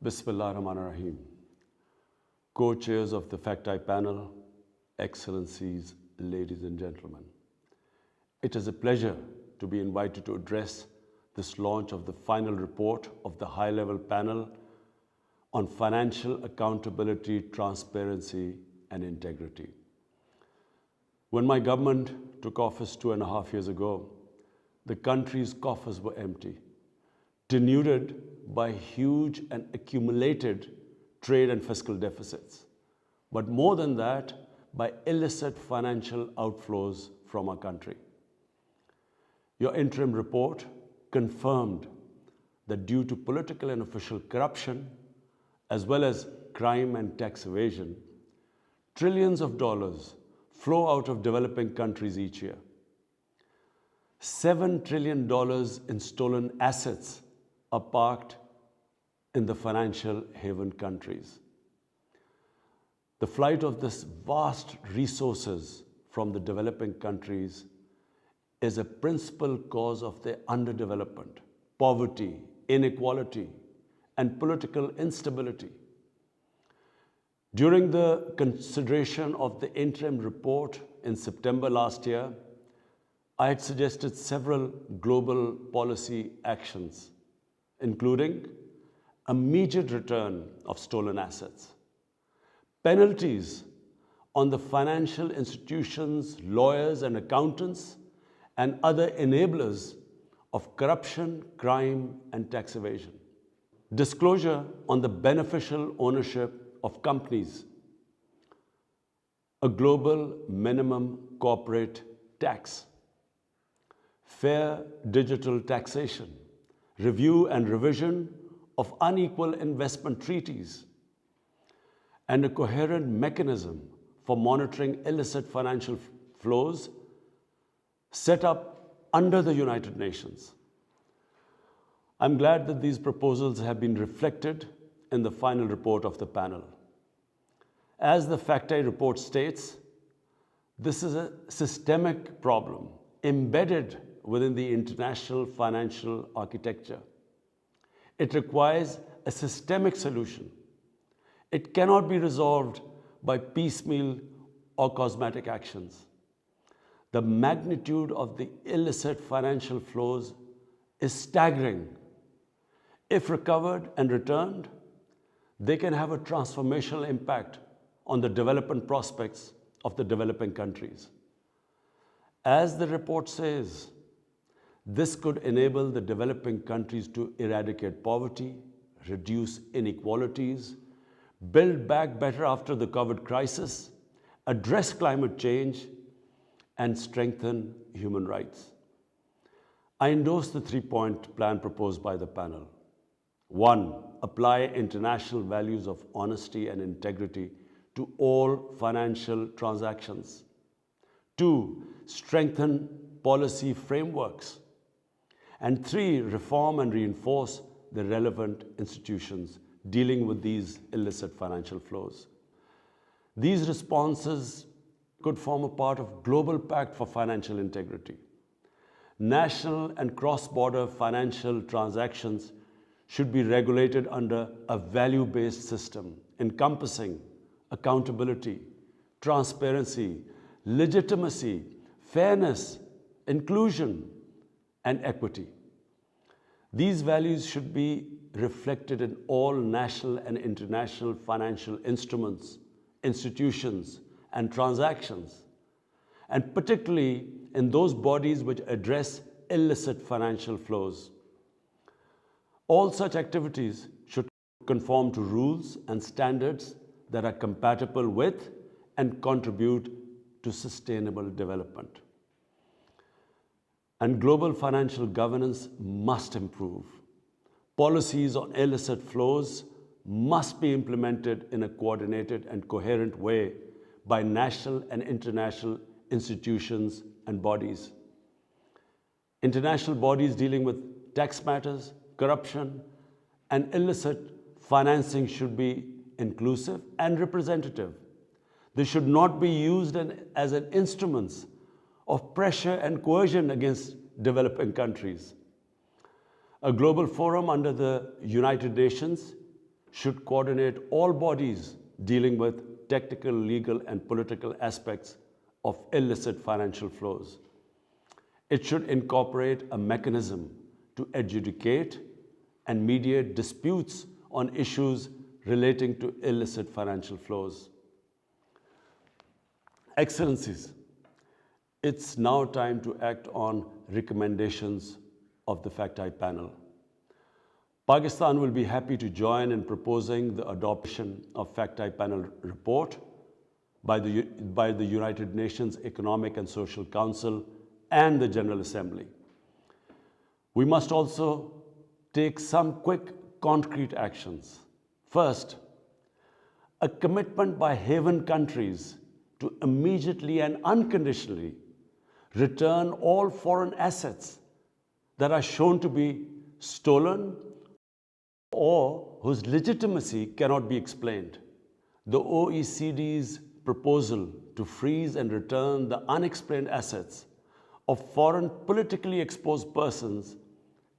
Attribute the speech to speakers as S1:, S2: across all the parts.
S1: Bismillahir-Rahmanir-Rahim. Co-chairs of the FACTI panel, Excellencies, ladies and gentlemen. It is a pleasure to be invited to address this launch of the final report of the high-level panel on financial accountability, transparency, and integrity. When my government took office 2.5 years ago, the country's coffers were empty, denuded by huge and accumulated trade and fiscal deficits, but more than that, by illicit financial outflows from our country. Your interim report confirmed that due to political and official corruption, as well as crime and tax evasion, trillions of dollars flow out of developing countries each year. $7 trillion in stolen assets are parked in the financial haven countries. The flight of this vast resources from the developing countries is a principal cause of their underdevelopment, poverty, inequality, and political instability. During the consideration of the interim report in September last year, I had suggested several global policy actions, including immediate return of stolen assets, penalties on the financial institutions, lawyers and accountants, and other enablers of corruption, crime, and tax evasion, disclosure on the beneficial ownership of companies, a global minimum corporate tax, fair digital taxation, review and revision of unequal investment treaties, and a coherent mechanism for monitoring illicit financial flows set up under the United Nations. I'm glad that these proposals have been reflected in the final report of the panel. As the FACTI report states, this is a systemic problem embedded within the international financial architecture. It requires a systemic solution. It cannot be resolved by piecemeal or cosmetic actions. The magnitude of the illicit financial flows is staggering. If recovered and returned, they can have a transformational impact on the development prospects of the developing countries. As the report says, this could enable the developing countries to eradicate poverty, reduce inequalities, build back better after the COVID crisis, address climate change, and strengthen human rights. I endorse the 3-point plan proposed by the panel. 1. Apply international values of honesty and integrity to all financial transactions. 2. Strengthen policy frameworks. And 3. Reform and reinforce the relevant institutions dealing with these illicit financial flows. These responses could form a part of global pact for financial integrity. National and cross-border financial transactions should be regulated under a value-based system encompassing accountability, transparency, legitimacy, fairness, inclusion, and equity. These values should be reflected in all national and international financial instruments, institutions, and transactions, and particularly in those bodies which address illicit financial flows. All such activities should conform to rules and standards that are compatible with and contribute to sustainable development. And global financial governance must improve. Policies on illicit flows must be implemented in a coordinated and coherent way by national and international institutions and bodies. International bodies dealing with tax matters, corruption, and illicit financing should be inclusive and representative. They should not be used as an instruments of pressure and coercion against developing countries. A global forum under the United Nations should coordinate all bodies dealing with technical, legal, and political aspects of illicit financial flows. It should incorporate a mechanism to adjudicate and mediate disputes on issues relating to illicit financial flows. Excellencies, it's now time to act on recommendations of the FACTI panel. Pakistan will be happy to join in proposing the adoption of FACTI panel report by the United Nations Economic and Social Council and the General Assembly. We must also take some quick, concrete actions. First, a commitment by haven countries to immediately and unconditionally return all foreign assets that are shown to be stolen or whose legitimacy cannot be explained. The OECD's proposal to freeze and return the unexplained assets of foreign politically exposed persons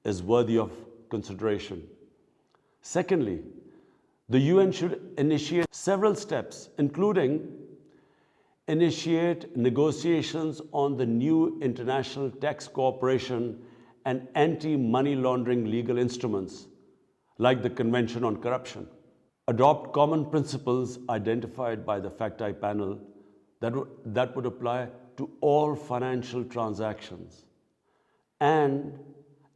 S1: is worthy of consideration. Secondly, the UN should initiate several steps, including initiate negotiations on the new international tax cooperation and anti-money laundering legal instruments, like the Convention on Corruption. Adopt common principles identified by the FACTI panel that would apply to all financial transactions, and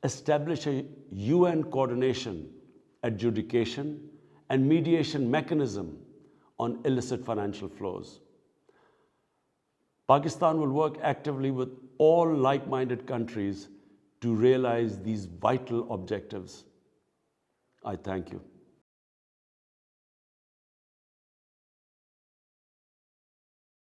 S1: establish a UN coordination, adjudication, and mediation mechanism on illicit financial flows. Pakistan will work actively with all like-minded countries to realize these vital objectives. I thank you.